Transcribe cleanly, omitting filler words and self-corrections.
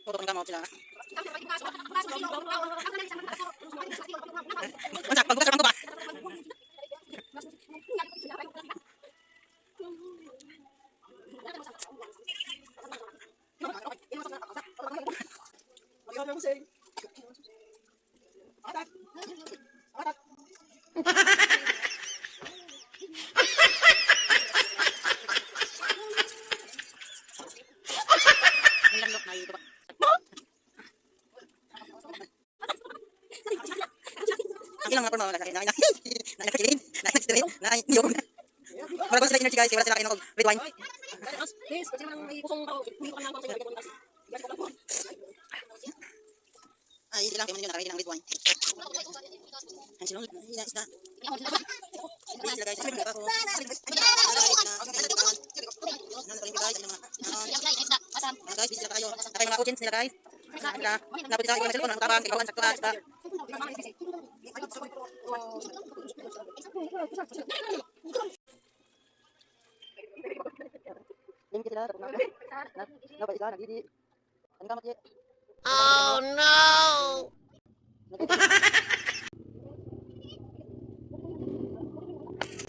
Tutok ng kamot sila. Mansak, pagbukas sa pangguba. Ang ilang mga porma wala sa akin. Nakakilin, nakakilin, nakakilin. Wala ko sila energy guys, wala sila kayo ng red wine. Ay, ilang kayo man yun, nakakilin ng red wine. Ay, sinunod na, ilang isda. Ay, sila guys, ay, mga ako. Guys, busy sila kayo. Nakay mga coachings nila guys. Napit sa akin yung cellphone, nakabang, ikaw ang sakto ka. Oh